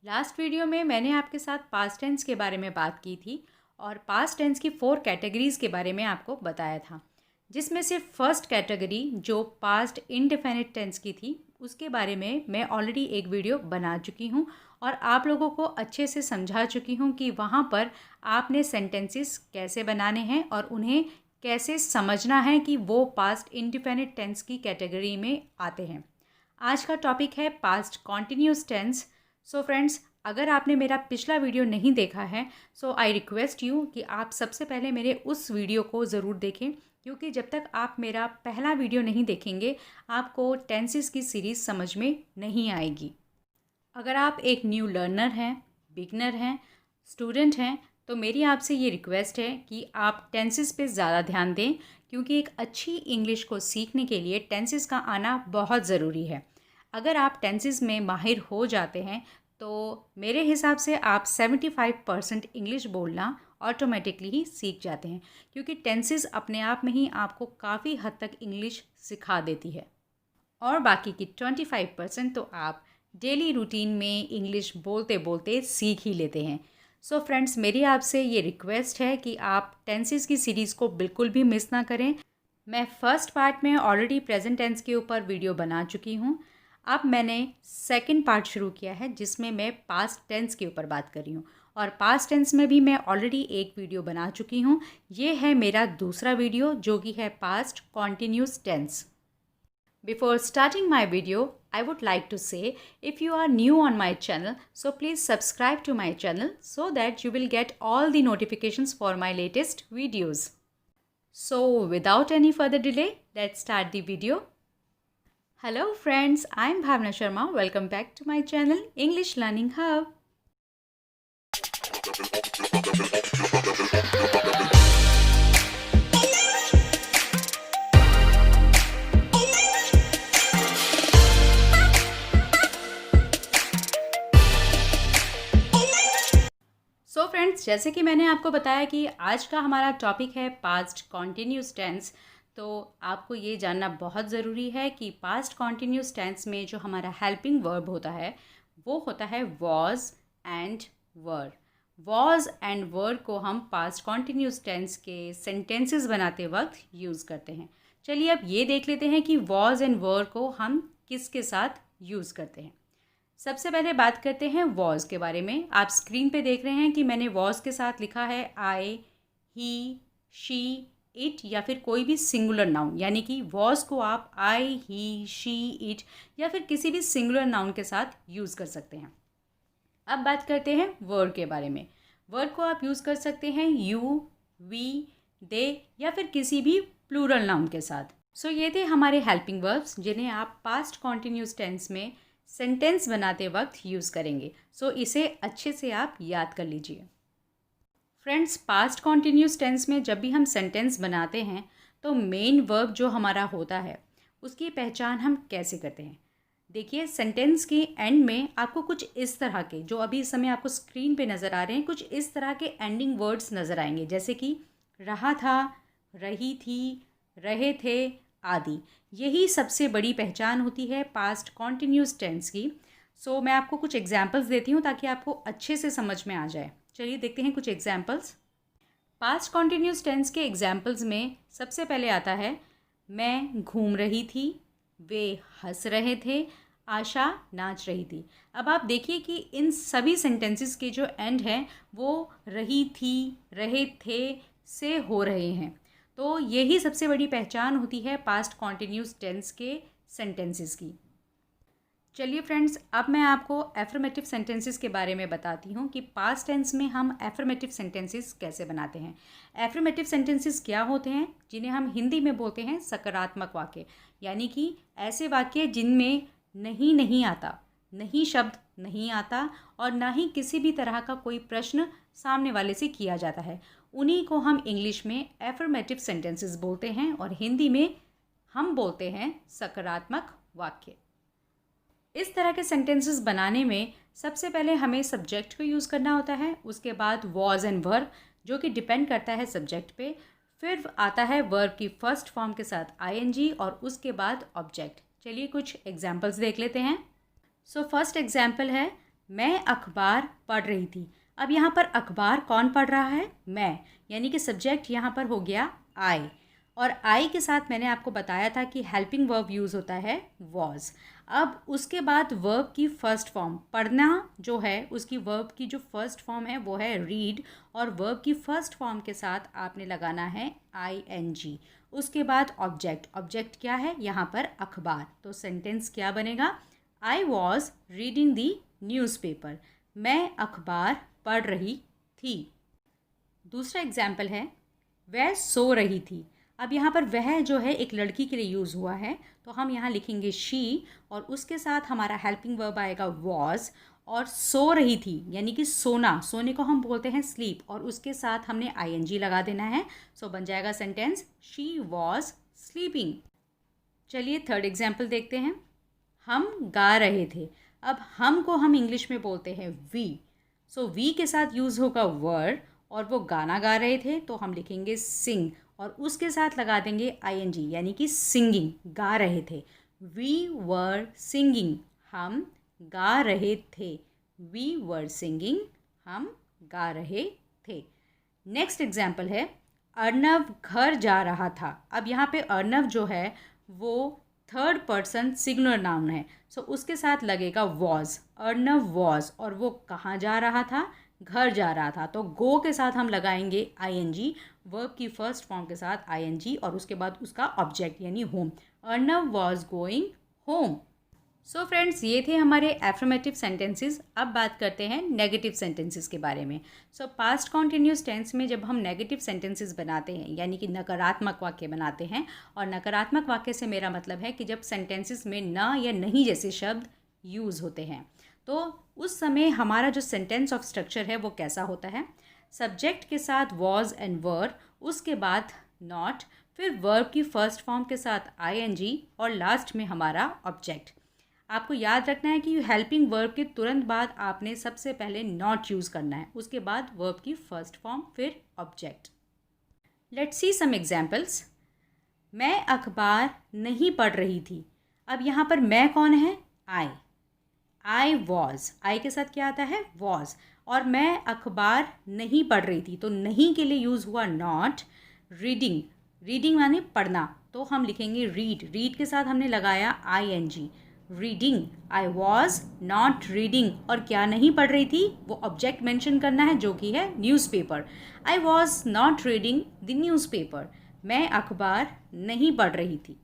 Last video में मैंने आपके साथ पास्ट टेंस के बारे में बात की थी और पास्ट टेंस की 4 कैटेगरीज़ के बारे में आपको बताया था, जिसमें से फर्स्ट कैटेगरी जो पास्ट इंडेफिनिट टेंस की थी उसके बारे में मैं ऑलरेडी एक वीडियो बना चुकी हूँ और आप लोगों को अच्छे से समझा चुकी हूँ कि वहाँ पर आपने सेंटेंसेस कैसे बनाने हैं और उन्हें कैसे समझना है कि वो पास्ट इंडेफिनिट टेंस की कैटेगरी में आते हैं। आज का टॉपिक है past continuous tense. So friends, अगर आपने मेरा पिछला वीडियो नहीं देखा है सो आई रिक्वेस्ट यू कि आप सबसे पहले मेरे उस वीडियो को ज़रूर देखें, क्योंकि जब तक आप मेरा पहला वीडियो नहीं देखेंगे आपको टेंसेस की सीरीज़ समझ में नहीं आएगी। अगर आप एक न्यू लर्नर हैं, बिगनर हैं, स्टूडेंट हैं, तो मेरी आपसे ये रिक्वेस्ट है कि आप टेंसेस पे ज़्यादा ध्यान दें, क्योंकि एक अच्छी इंग्लिश को सीखने के लिए टेंसेस का आना बहुत ज़रूरी है। अगर आप टेंसेस में माहिर हो जाते हैं तो मेरे हिसाब से आप 75% इंग्लिश बोलना ऑटोमेटिकली ही सीख जाते हैं, क्योंकि टेंसेस अपने आप में ही आपको काफ़ी हद तक इंग्लिश सिखा देती है और बाकी की 25% तो आप डेली रूटीन में इंग्लिश बोलते बोलते सीख ही लेते हैं। सो फ्रेंड्स, मेरी आपसे ये रिक्वेस्ट है कि आप टेंसेस की सीरीज़ को बिल्कुल भी मिस ना करें। मैं फर्स्ट पार्ट में ऑलरेडी प्रेजेंट टेंस के ऊपर वीडियो बना चुकी हूँ। अब मैंने सेकंड पार्ट शुरू किया है जिसमें मैं पास्ट टेंस के ऊपर बात कर रही हूँ और पास्ट टेंस में भी मैं ऑलरेडी एक वीडियो बना चुकी हूँ। ये है मेरा दूसरा वीडियो जो कि है past continuous tense. Before starting my video, I would like to say, if you are new on my channel, so please subscribe to my channel so that you will get all the notifications for my latest videos. So without any further delay, let's start the video. Hello friends, I am Bhavna Sharma. Welcome back to my channel English Learning Hub. So friends, जैसे कि मैंने आपको बताया कि आज का हमारा topic है पास्ट कॉन्टिन्यूस टेंस, तो आपको ये जानना बहुत ज़रूरी है कि पास्ट कॉन्टिन्यूस टेंस में जो हमारा हेल्पिंग वर्ब होता है वो होता है was and were. Was and were को हम पास्ट कॉन्टिन्यूस टेंस के सेंटेंसेस बनाते वक्त यूज़ करते हैं। चलिए अब ये देख लेते हैं कि वॉज एंड वर को हम किसके साथ यूज़ करते हैं। सबसे पहले बात करते हैं वॉज के बारे में। आप स्क्रीन पे देख रहे हैं कि मैंने वॉज के साथ लिखा है आई, ही, शी, इट या फिर कोई भी सिंगुलर नाउन, यानी कि वॉज को आप आई, ही, शी, इट या फिर किसी भी सिंगुलर नाउन के साथ यूज़ कर सकते हैं। अब बात करते हैं वर्ड के बारे में। वर्ड को आप यूज़ कर सकते हैं यू, वी, दे या फिर किसी भी प्लूरल नाउन के साथ। सो ये थे हमारे हेल्पिंग वर्ब्स जिन्हें आप पास्ट कॉन्टिन्यूस टेंस में सेंटेंस बनाते वक्त यूज़ करेंगे। सो इसे अच्छे से आप याद कर लीजिए। फ्रेंड्स, पास्ट कॉन्टिन्यूस टेंस में जब भी हम सेंटेंस बनाते हैं तो मेन वर्ब जो हमारा होता है उसकी पहचान हम कैसे करते हैं। देखिए, सेंटेंस के एंड में आपको कुछ इस तरह के, जो अभी इस समय आपको स्क्रीन पे नज़र आ रहे हैं, कुछ इस तरह के एंडिंग वर्ड्स नज़र आएंगे, जैसे कि रहा था, रही थी, रहे थे आदि। यही सबसे बड़ी पहचान होती है पास्ट कॉन्टिन्यूस टेंस की। सो मैं आपको कुछ एग्जांपल्स देती हूँ ताकि आपको अच्छे से समझ में आ जाए। चलिए देखते हैं कुछ एग्जांपल्स। पास्ट कॉन्टिन्यूस टेंस के एग्जांपल्स में सबसे पहले आता है मैं घूम रही थी, वे हंस रहे थे, आशा नाच रही थी। अब आप देखिए कि इन सभी सेंटेंसेस के जो एंड हैं वो रही थी, रहे थे से हो रहे हैं। तो यही सबसे बड़ी पहचान होती है पास्ट कॉन्टिन्यूस टेंस के सेंटेंसेस की। चलिए फ्रेंड्स, अब मैं आपको एफर्मेटिव सेंटेंसेस के बारे में बताती हूँ कि पास्ट टेंस में हम एफर्मेटिव सेंटेंसेस कैसे बनाते हैं। एफर्मेटिव सेंटेंसेस क्या होते हैं, जिन्हें हम हिंदी में बोलते हैं सकारात्मक वाक्य, यानी कि ऐसे वाक्य जिनमें नहीं नहीं आता, नहीं शब्द नहीं आता और ना ही किसी भी तरह का कोई प्रश्न सामने वाले से किया जाता है, उन्हीं को हम इंग्लिश में एफर्मेटिव सेंटेंसेस बोलते हैं और हिंदी में हम बोलते हैं सकारात्मक वाक्य। इस तरह के सेंटेंसेस बनाने में सबसे पहले हमें सब्जेक्ट को यूज़ करना होता है, उसके बाद वॉज एंड वर्ब जो कि डिपेंड करता है सब्जेक्ट पे, फिर आता है वर्ब की फर्स्ट फॉर्म के साथ आईएनजी और उसके बाद ऑब्जेक्ट। चलिए कुछ एग्जांपल्स देख लेते हैं। सो फर्स्ट एग्जांपल है मैं अखबार पढ़ रही थी। अब यहाँ पर अखबार कौन पढ़ रहा है? मैं, यानी कि सब्जेक्ट यहाँ पर हो गया आई। और आई के साथ मैंने आपको बताया था कि हेल्पिंग वर्ब यूज़ होता है वॉज। अब उसके बाद वर्ब की फर्स्ट फॉर्म पढ़ना जो है, उसकी वर्ब की जो फर्स्ट फॉर्म है वो है रीड, और वर्ब की फर्स्ट फॉर्म के साथ आपने लगाना है ING। उसके बाद ऑब्जेक्ट, ऑब्जेक्ट क्या है यहाँ पर? अखबार। तो सेंटेंस क्या बनेगा? I was reading the newspaper. मैं अखबार पढ़ रही थी। दूसरा एग्जाम्पल है वह सो रही थी। अब यहाँ पर वह जो है एक लड़की के लिए यूज़ हुआ है, तो हम यहाँ लिखेंगे शी, और उसके साथ हमारा हेल्पिंग वर्ब आएगा वॉज, और सो रही थी यानी कि सोना, सोने को हम बोलते हैं स्लीप, और उसके साथ हमने ING लगा देना है। सो बन जाएगा सेंटेंस शी वॉज स्लीपिंग। चलिए थर्ड एग्जाम्पल देखते हैं। हम गा रहे थे। अब हम को हम इंग्लिश में बोलते हैं वी। सो वी के साथ यूज़ होगा वर, और वो गाना गा रहे थे तो हम लिखेंगे सिंग, और उसके साथ लगा देंगे ING यानी कि सिंगिंग, गा रहे थे। वी वर सिंगिंग, हम गा रहे थे। वी वर सिंगिंग, हम गा रहे थे। नेक्स्ट एग्जाम्पल है अर्नव घर जा रहा था। अब यहाँ पे अर्नव जो है वो थर्ड पर्सन सिंगुलर नाउन है, सो उसके साथ लगेगा वॉज। अर्नव वॉज, और वो कहाँ जा रहा था? घर जा रहा था। तो गो के साथ हम लगाएंगे ING, वर्ब की फर्स्ट फॉर्म के साथ ING, और उसके बाद उसका ऑब्जेक्ट यानी home. Arnav was going home. So friends, ये थे हमारे एफर्मेटिव सेंटेंसेस। अब बात करते हैं नेगेटिव सेंटेंसेस के बारे में। सो पास्ट कॉन्टिन्यूस टेंस में जब हम नेगेटिव सेंटेंसेस बनाते हैं, यानी कि नकारात्मक वाक्य बनाते हैं, और नकारात्मक वाक्य से मेरा मतलब है कि जब सेंटेंसेस में न या नहीं जैसे शब्द यूज़ होते हैं, तो उस समय हमारा जो सेंटेंस ऑफ स्ट्रक्चर है वो कैसा होता है? सब्जेक्ट के साथ वॉज एंड वर, उसके बाद नॉट, फिर वर्ब की फर्स्ट फॉर्म के साथ ING, और लास्ट में हमारा ऑब्जेक्ट। आपको याद रखना है कि हेल्पिंग वर्ब के तुरंत बाद आपने सबसे पहले नॉट यूज़ करना है, उसके बाद वर्ब की फर्स्ट फॉर्म, फिर object. Let's see some examples. मैं अखबार नहीं पढ़ रही थी। अब यहाँ पर मैं कौन है? आई वॉज, आई के साथ क्या आता है? वॉज। और मैं अखबार नहीं पढ़ रही थी, तो नहीं के लिए यूज़ हुआ नॉट। रीडिंग, रीडिंग माने पढ़ना, तो हम लिखेंगे रीड, रीड के साथ हमने लगाया ING, reading. I was not reading, और क्या नहीं पढ़ रही थी? वो ऑब्जेक्ट मेंशन करना है जो कि है newspaper. I was not reading the newspaper. मैं अखबार नहीं पढ़ रही थी।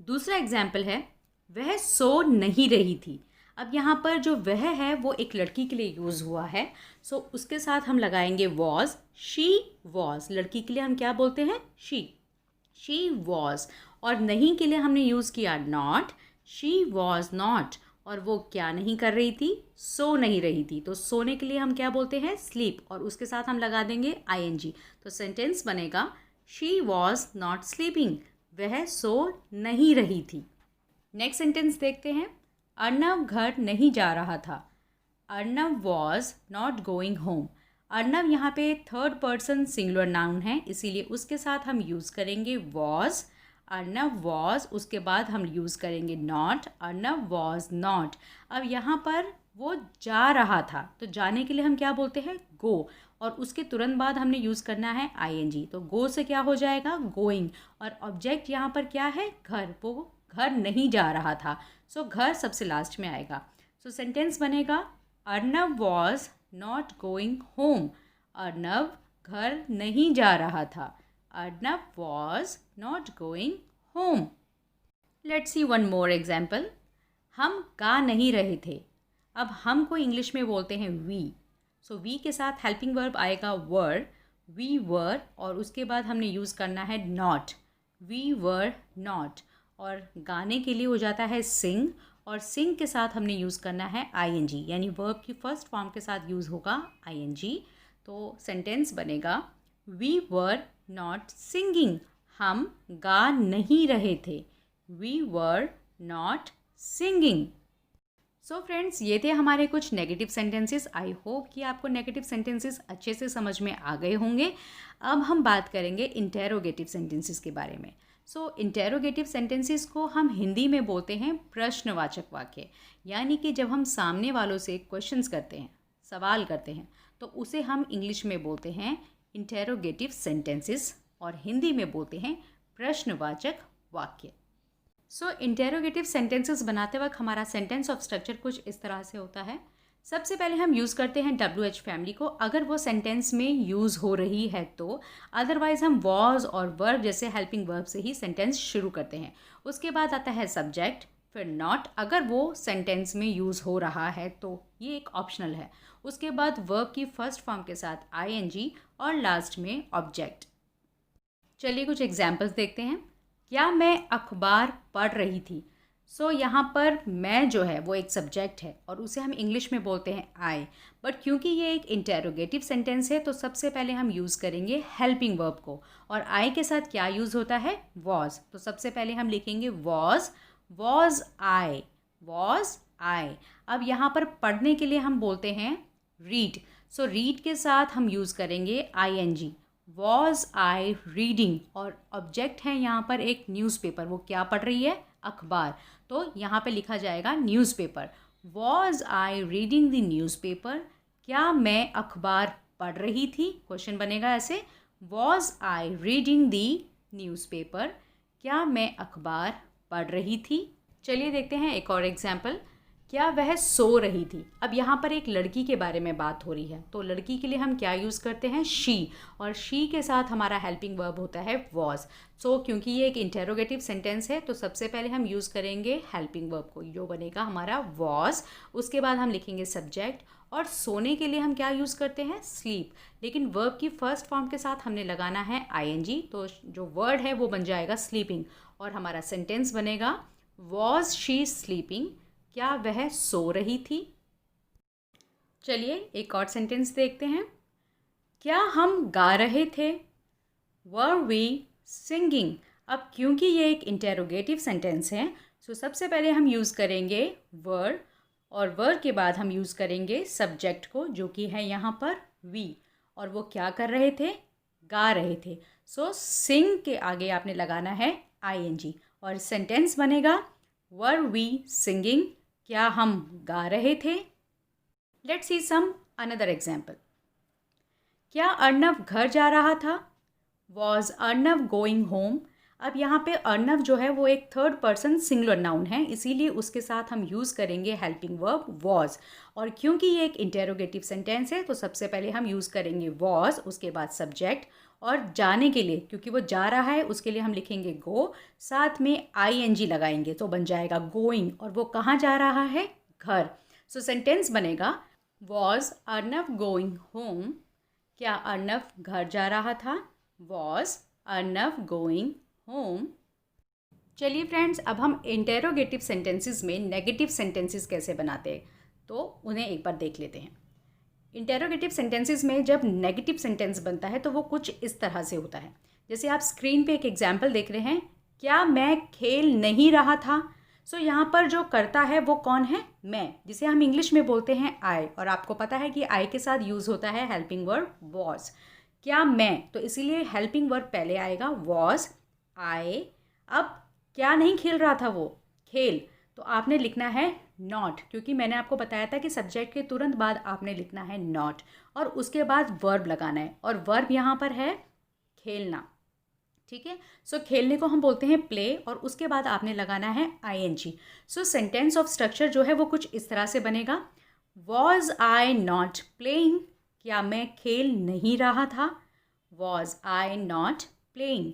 दूसरा एग्जाम्पल है वह सो नहीं रही थी। अब यहाँ पर जो वह है वो एक लड़की के लिए यूज़ हुआ है, सो उसके साथ हम लगाएंगे वॉज। शी वॉज, लड़की के लिए हम क्या बोलते हैं? She was. और नहीं के लिए हमने यूज़ किया नॉट। शी वॉज नॉट, और वो क्या नहीं कर रही थी? सो नहीं रही थी। तो सोने के लिए हम क्या बोलते हैं? स्लीप, और उसके साथ हम लगा देंगे ING। तो सेंटेंस बनेगा शी वॉज नॉट स्लीपिंग, वह सो नहीं रही थी। नेक्स्ट सेंटेंस देखते हैं। अर्नव घर नहीं जा रहा था। Arnav was not going home. Arnav यहाँ पे थर्ड पर्सन सिंगुलर नाउन है, इसीलिए उसके साथ हम यूज़ करेंगे वॉज। अर्नव वॉज, उसके बाद हम यूज़ करेंगे नॉट। Arnav was not. अब यहाँ पर वो जा रहा था, तो जाने के लिए हम क्या बोलते हैं? गो, और उसके तुरंत बाद हमने यूज़ करना है ING। तो गो से क्या हो जाएगा? गोइंग। और ऑब्जेक्ट यहाँ पर क्या है? घर, वो घर नहीं जा रहा था, सो घर सबसे लास्ट में आएगा। सो सेंटेंस बनेगा Arnav was not going home. Arnav घर नहीं जा रहा था। Arnav was not going home. Let's see one more example. हम गा नहीं रहे थे। अब हम को इंग्लिश में बोलते हैं वी, सो वी के साथ हेल्पिंग वर्ब आएगा वर। वी वर, और उसके बाद हमने यूज़ करना है नॉट। वी वर नॉट, और गाने के लिए हो जाता है सिंग, और सिंग के साथ हमने यूज़ करना है ING, यानी वर्ब की फर्स्ट फॉर्म के साथ यूज़ होगा ING। तो सेंटेंस बनेगा वी वर नॉट सिंगिंग, हम गा नहीं रहे थे। We were not singing. So friends, ये थे हमारे कुछ नेगेटिव सेंटेंसेस। आई होप कि आपको नेगेटिव सेंटेंसेस अच्छे से समझ में आ गए होंगे। अब हम बात करेंगे इंटेरोगेटिव सेंटेंसेस के बारे में। सो इंटेरोगेटिव सेंटेंसेस को हम हिंदी में बोलते हैं प्रश्नवाचक वाक्य, यानी कि जब हम सामने वालों से क्वेश्चंस करते हैं, सवाल करते हैं, तो उसे हम इंग्लिश में बोलते हैं इंटेरोगेटिव सेंटेंसेस और हिंदी में बोलते हैं प्रश्नवाचक वाक्य। सो इंटेरोगेटिव सेंटेंसेस बनाते वक्त हमारा सेंटेंस ऑफ स्ट्रक्चर कुछ इस तरह से होता है। सबसे पहले हम यूज़ करते हैं WH फैमिली को अगर वो सेंटेंस में यूज़ हो रही है तो, अदरवाइज हम वॉज और वर्ब जैसे हेल्पिंग वर्ब से ही सेंटेंस शुरू करते हैं। उसके बाद आता है सब्जेक्ट, फिर नॉट अगर वो सेंटेंस में यूज़ हो रहा है तो, ये एक ऑप्शनल है। उसके बाद वर्ब की फर्स्ट फॉर्म के साथ ING और लास्ट में ऑब्जेक्ट। चलिए कुछ एग्जाम्पल्स देखते हैं। क्या मैं अखबार पढ़ रही थी। सो यहाँ पर मैं जो है वो एक सब्जेक्ट है और उसे हम इंग्लिश में बोलते हैं आई, बट क्योंकि ये एक इंटेरोगेटिव सेंटेंस है तो सबसे पहले हम यूज़ करेंगे हेल्पिंग वर्ब को, और आई के साथ क्या यूज़ होता है, वॉज। तो सबसे पहले हम लिखेंगे वॉज आई, वॉज आई। अब यहाँ पर पढ़ने के लिए हम बोलते हैं रीड। सो रीड के साथ हम यूज़ करेंगे ING, वॉज आई रीडिंग, और ऑब्जेक्ट है यहाँ पर एक न्यूज़पेपर, वो क्या पढ़ रही है, अखबार। तो यहाँ पे लिखा जाएगा newspaper, was I reading the newspaper. क्या मैं अखबार पढ़ रही थी, क्वेश्चन बनेगा ऐसे, was I reading the newspaper. क्या मैं अखबार पढ़ रही थी। चलिए देखते हैं एक और एग्जाम्पल। क्या वह सो रही थी। अब यहाँ पर एक लड़की के बारे में बात हो रही है, तो लड़की के लिए हम क्या यूज़ करते हैं, शी, और शी के साथ हमारा हेल्पिंग वर्ब होता है वॉज। सो क्योंकि ये एक इंटेरोगेटिव सेंटेंस है तो सबसे पहले हम यूज़ करेंगे हेल्पिंग वर्ब को, जो बनेगा हमारा वॉज। उसके बाद हम लिखेंगे सब्जेक्ट, और सोने के लिए हम क्या यूज़ करते हैं, स्लीप, लेकिन वर्ब की फर्स्ट फॉर्म के साथ हमने लगाना है ING, तो जो वर्ड है वो बन जाएगा स्लीपिंग, और हमारा सेंटेंस बनेगा वॉज शी स्लीपिंग। क्या वह सो रही थी। चलिए एक और सेंटेंस देखते हैं। क्या हम गा रहे थे, वर वी सिंगिंग। अब क्योंकि ये एक इंटेरोगेटिव सेंटेंस है तो सबसे पहले हम यूज़ करेंगे वर, और वर के बाद हम यूज़ करेंगे सब्जेक्ट को, जो कि है यहाँ पर वी, और वो क्या कर रहे थे, गा रहे थे। सो सिंग के आगे आपने लगाना है ING, और सेंटेंस बनेगा वर वी सिंगिंग, क्या हम गा रहे थे। Let's see some another example. क्या अर्नव घर जा रहा था, वॉज अर्नव गोइंग होम। अब यहाँ पे अर्नव जो है वो एक थर्ड पर्सन सिंगुलर नाउन है, इसीलिए उसके साथ हम यूज़ करेंगे हेल्पिंग वर्ब वॉज, और क्योंकि ये एक इंटेरोगेटिव सेंटेंस है तो सबसे पहले हम यूज़ करेंगे वॉज, उसके बाद सब्जेक्ट, और जाने के लिए क्योंकि वो जा रहा है उसके लिए हम लिखेंगे गो, साथ में ING लगाएंगे तो बन जाएगा गोइंग, और वो कहाँ जा रहा है, घर। सो सेंटेंस बनेगा वॉज अर्नव गोइंग होम। क्या अर्नव घर जा रहा था, वॉज अर्नव गोइंग होम। चलिए फ्रेंड्स, अब हम इंटेरोगेटिव सेंटेंसेस में नेगेटिव सेंटेंसेस कैसे बनाते हैं तो उन्हें एक बार देख लेते हैं। इंटेरोगेटिव सेंटेंसेस में जब नेगेटिव सेंटेंस बनता है तो वो कुछ इस तरह से होता है, जैसे आप स्क्रीन पे एक एग्जाम्पल देख रहे हैं, क्या मैं खेल नहीं रहा था। सो यहाँ पर जो करता है वो कौन है, मैं, जिसे हम इंग्लिश में बोलते हैं आई, और आपको पता है कि आई के साथ यूज़ होता है हेल्पिंग वर्ब वॉज। क्या मैं, तो इसीलिए हेल्पिंग वर्ब पहले आएगा वॉज आई। अब क्या नहीं खेल रहा था वो, खेल, तो आपने लिखना है नॉट, क्योंकि मैंने आपको बताया था कि सब्जेक्ट के तुरंत बाद आपने लिखना है नॉट, और उसके बाद वर्ब लगाना है, और वर्ब यहाँ पर है खेलना। ठीक है, सो खेलने को हम बोलते हैं प्ले, और उसके बाद आपने लगाना है ING। So sentence of structure जो है वो कुछ इस तरह से बनेगा, वॉज आई नॉट प्लेइंग। क्या मैं खेल नहीं रहा था, वॉज आई नॉट प्लेइंग।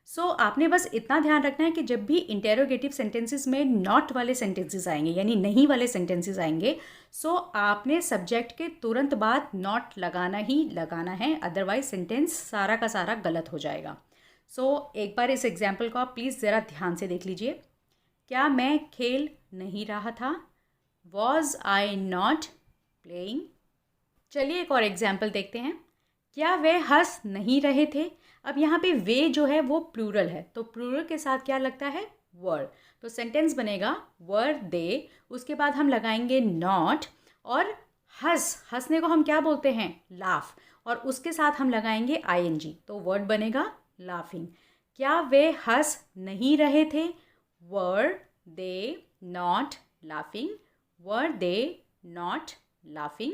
सो आपने बस इतना ध्यान रखना है कि जब भी इंटेरोगेटिव सेंटेंसेस में नॉट वाले सेंटेंसेस आएंगे, यानी नहीं वाले सेंटेंसेस आएंगे, सो आपने सब्जेक्ट के तुरंत बाद नॉट लगाना ही लगाना है, अदरवाइज सेंटेंस सारा का सारा गलत हो जाएगा। सो एक बार इस एग्जाम्पल को आप प्लीज़ ज़रा ध्यान से देख लीजिए। क्या मैं खेल नहीं रहा था, वॉज आई नॉट प्लेइंग। चलिए एक और एग्जाम्पल देखते हैं। क्या वे हंस नहीं रहे थे। अब यहाँ पे वे जो है वो प्लूरल है, तो प्लूरल के साथ क्या लगता है, वर, तो सेंटेंस बनेगा वर दे, उसके बाद हम लगाएंगे नॉट, और हंसने को हम क्या बोलते हैं, लाफ, और उसके साथ हम लगाएंगे ING, तो वर्ड बनेगा लाफिंग। क्या वे हंस नहीं रहे थे? Were they not laughing? Were they not laughing?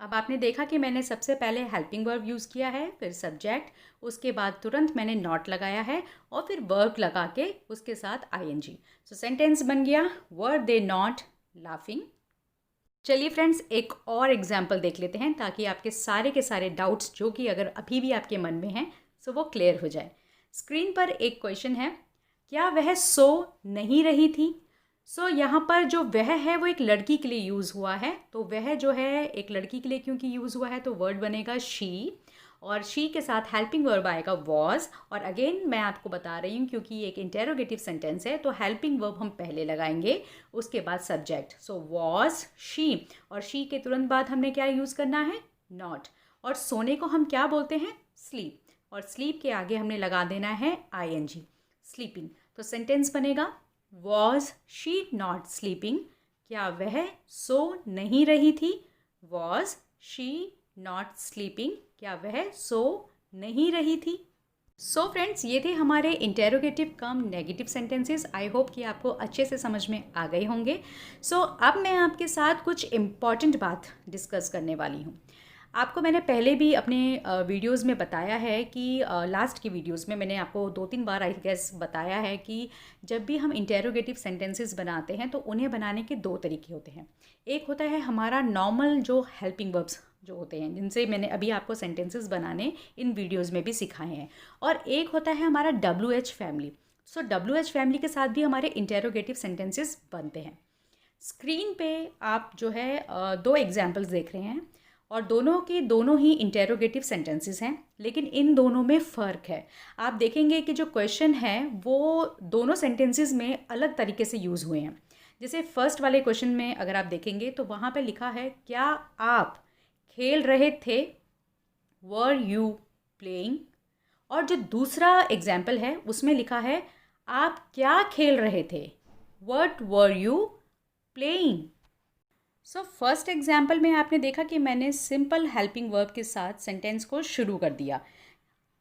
अब आपने देखा कि मैंने सबसे पहले हेल्पिंग वर्ब यूज़ किया है, फिर सब्जेक्ट, उसके बाद तुरंत मैंने नॉट लगाया है और फिर वर्ब लगा के उसके साथ आईएनजी। सो सेंटेंस बन गया वर दे नॉट लाफिंग। चलिए फ्रेंड्स, एक और एग्जाम्पल देख लेते हैं ताकि आपके सारे के सारे डाउट्स जो कि अगर अभी भी आपके मन में हैं सो वो क्लियर हो जाए। स्क्रीन पर एक क्वेश्चन है, क्या वह सो नहीं रही थी? सो यहाँ पर जो वह है वो एक लड़की के लिए यूज़ हुआ है, तो वह जो है एक लड़की के लिए क्योंकि यूज़ हुआ है तो वर्ड बनेगा शी, और शी के साथ हेल्पिंग वर्ब आएगा वॉज। और अगेन मैं आपको बता रही हूँ क्योंकि ये एक इंटेरोगेटिव सेंटेंस है तो हेल्पिंग वर्ब हम पहले लगाएंगे, उसके बाद सब्जेक्ट। सो वॉज शी, और शी के तुरंत बाद हमने क्या यूज़ करना है? नॉट। और सोने को हम क्या बोलते हैं? स्लीप, और स्लीप के आगे हमने लगा देना है आईएनजी, स्लीपिंग। तो सेंटेंस बनेगा वॉज शी नॉट स्लीपिंग? क्या वह सो नहीं रही थी? Was she not sleeping? क्या वह सो नहीं रही थी? सो फ्रेंड्स, ये थे हमारे interrogative come negative sentences. I hope कि आपको अच्छे से समझ में आ गए होंगे। सो अब मैं आपके साथ कुछ इम्पॉर्टेंट बात डिस्कस करने वाली हूँ। आपको मैंने पहले भी अपने वीडियोस में बताया है कि लास्ट की वीडियोस में मैंने आपको 2-3 बार आई गेस बताया है कि जब भी हम इंटेरोगेटिव सेंटेंसेस बनाते हैं तो उन्हें बनाने के 2 तरीके होते हैं। एक होता है हमारा नॉर्मल जो हेल्पिंग वर्ब्स जो होते हैं, जिनसे मैंने अभी आपको सेंटेंसेस बनाने इन वीडियोस में भी सिखाए हैं, और एक होता है हमारा WH फैमिली। सो WH फैमिली के साथ भी हमारे इंटेरोगेटिव सेंटेंसेस बनते हैं। स्क्रीन पे आप जो है 2 एग्जाम्पल्स देख रहे हैं, और दोनों के दोनों ही इंटेरोगेटिव सेंटेंसेस हैं, लेकिन इन दोनों में फ़र्क है। आप देखेंगे कि जो क्वेश्चन है वो दोनों सेंटेंसेस में अलग तरीके से यूज़ हुए हैं। जैसे फर्स्ट वाले क्वेश्चन में अगर आप देखेंगे तो वहाँ पे लिखा है, क्या आप खेल रहे थे? Were you playing? और जो दूसरा एग्जाम्पल है उसमें लिखा है, आप क्या खेल रहे थे? What were you playing? So first example में आपने देखा कि मैंने सिंपल हेल्पिंग वर्ब के साथ सेंटेंस को शुरू कर दिया,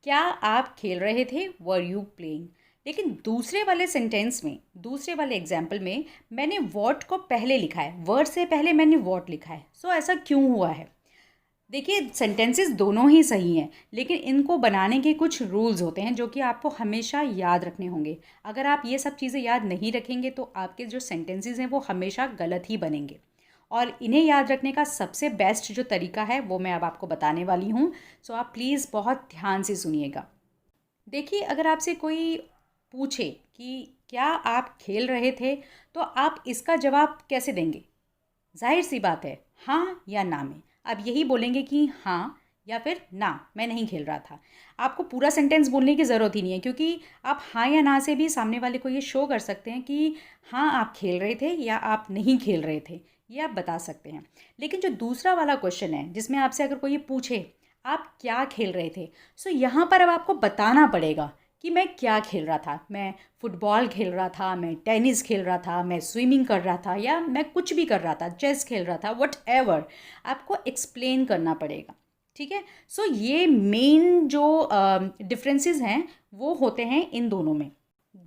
क्या आप खेल रहे थे? Were you playing? लेकिन दूसरे वाले सेंटेंस में, दूसरे वाले एग्जाम्पल में मैंने वॉट को पहले लिखा है, वर्ड से पहले मैंने वॉट लिखा है। सो ऐसा क्यों हुआ है? देखिए, सेंटेंसेस दोनों ही सही हैं, लेकिन इनको बनाने के कुछ रूल्स होते हैं जो कि आपको हमेशा याद रखने होंगे। अगर आप ये सब चीज़ें याद नहीं रखेंगे तो आपके जो सेंटेंसेस हैं वो हमेशा गलत ही बनेंगे, और इन्हें याद रखने का सबसे बेस्ट जो तरीका है वो मैं अब आपको बताने वाली हूँ। सो आप प्लीज़ बहुत ध्यान से सुनिएगा। देखिए, अगर आपसे कोई पूछे कि क्या आप खेल रहे थे, तो आप इसका जवाब कैसे देंगे? जाहिर सी बात है, हाँ या ना में। आप यही बोलेंगे कि हाँ या फिर ना, मैं नहीं खेल रहा था। आपको पूरा सेंटेंस बोलने की ज़रूरत ही नहीं है, क्योंकि आप हाँ या ना से भी सामने वाले को ये शो कर सकते हैं कि हाँ आप खेल रहे थे या आप नहीं खेल रहे थे, ये आप बता सकते हैं। लेकिन जो दूसरा वाला क्वेश्चन है जिसमें आपसे अगर कोई ये पूछे आप क्या खेल रहे थे, सो यहाँ पर अब आपको बताना पड़ेगा कि मैं क्या खेल रहा था। मैं फुटबॉल खेल रहा था, मैं टेनिस खेल रहा था, मैं स्विमिंग कर रहा था, या मैं कुछ भी कर रहा था, चेस खेल रहा था, वट एवर आपको एक्सप्लेन करना पड़ेगा। ठीक है? सो ये मेन जो डिफरेंसेस हैं वो होते हैं इन दोनों में।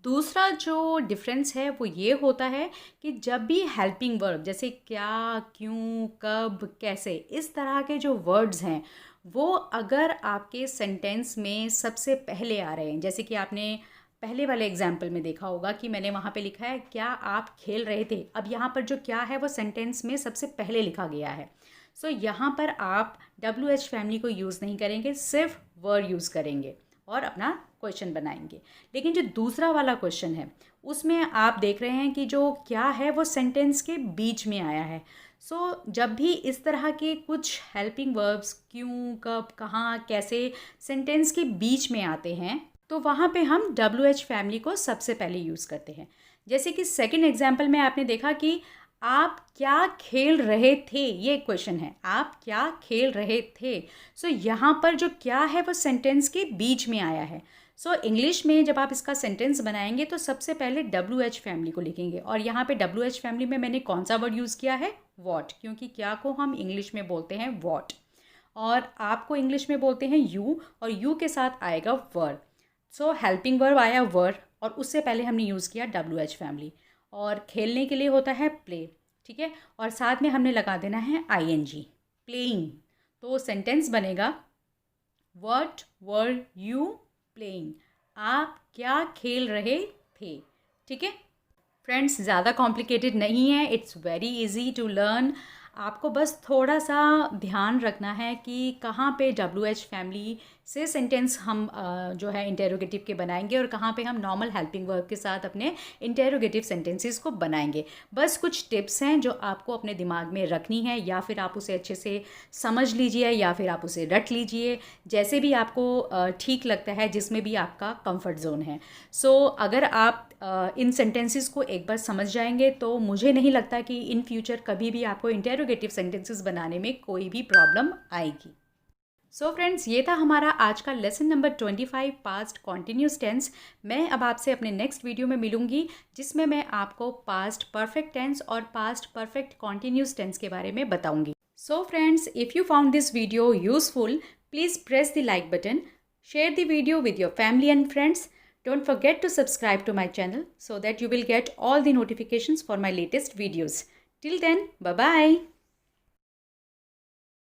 दूसरा जो डिफरेंस है वो ये होता है कि जब भी हेल्पिंग वर्ब जैसे क्या, क्यों, कब, कैसे, इस तरह के जो वर्ड्स हैं वो अगर आपके सेंटेंस में सबसे पहले आ रहे हैं, जैसे कि आपने पहले वाले एग्जाम्पल में देखा होगा कि मैंने वहाँ पे लिखा है क्या आप खेल रहे थे। अब यहाँ पर जो क्या है वो सेंटेंस में सबसे पहले लिखा गया है। सो यहाँ पर आप WH फैमिली को यूज़ नहीं करेंगे, सिर्फ वर्ड यूज़ करेंगे और अपना क्वेश्चन बनाएंगे। लेकिन जो दूसरा वाला क्वेश्चन है उसमें आप देख रहे हैं कि जो क्या है वो सेंटेंस के बीच में आया है। सो जब भी इस तरह के कुछ हेल्पिंग वर्ब्स क्यों, कब, कहाँ, कैसे सेंटेंस के बीच में आते हैं तो वहाँ पे हम WH फैमिली को सबसे पहले यूज़ करते हैं। जैसे कि सेकंड एग्जाम्पल में आपने देखा कि आप क्या खेल रहे थे, ये क्वेश्चन है, आप क्या खेल रहे थे। सो यहाँ पर जो क्या है वो सेंटेंस के बीच में आया है। सो इंग्लिश में जब आप इसका सेंटेंस बनाएंगे तो सबसे पहले WH फैमिली को लिखेंगे, और यहाँ पे WH फैमिली में मैंने कौन सा वर्ड यूज़ किया है? वॉट, क्योंकि क्या को हम इंग्लिश में बोलते हैं वॉट, और आपको इंग्लिश में बोलते हैं यू, और यू के साथ आएगा वर। सो हेल्पिंग वर्ब आया वर, और उससे पहले हमने यूज़ किया WH फैमिली, और खेलने के लिए होता है प्ले, ठीक है, और साथ में हमने लगा देना है ING, प्लेइंग। तो सेंटेंस बनेगा व्हाट वर यू प्लेइंग, आप क्या खेल रहे थे, ठीक है फ्रेंड्स। ज़्यादा कॉम्प्लिकेटेड नहीं है, it's very easy to learn. आपको बस थोड़ा सा ध्यान रखना है कि कहाँ पे WH फैमिली से सेंटेंस हम जो है इंटेरोगेटिव के बनाएंगे और कहाँ पे हम नॉर्मल हेल्पिंग वर्ब के साथ अपने इंटेरोगेटिव सेंटेंसेस को बनाएंगे। बस कुछ टिप्स हैं जो आपको अपने दिमाग में रखनी है, या फिर आप उसे अच्छे से समझ लीजिए या फिर आप उसे रट लीजिए, जैसे भी आपको ठीक लगता है, जिसमें भी आपका कंफर्ट जोन है। सो अगर आप इन सेंटेंसेस को एक बार समझ जाएंगे तो मुझे नहीं लगता कि इन फ्यूचर कभी भी आपको इंटेरोगेटिव सेंटेंसेस बनाने में कोई भी प्रॉब्लम आएगी। सो फ्रेंड्स, ये था हमारा आज का lesson number 25 past continuous tense. मैं अब आपसे अपने नेक्स्ट वीडियो में मिलूंगी, जिसमें मैं आपको पास्ट परफेक्ट टेंस और पास्ट परफेक्ट कॉन्टिन्यूस टेंस के बारे में बताऊंगी। So friends, if you found this video useful, please press the like button, share the video with your family and friends. Don't forget to subscribe to my channel so that you will get all the notifications for my latest videos. Till then, bye bye.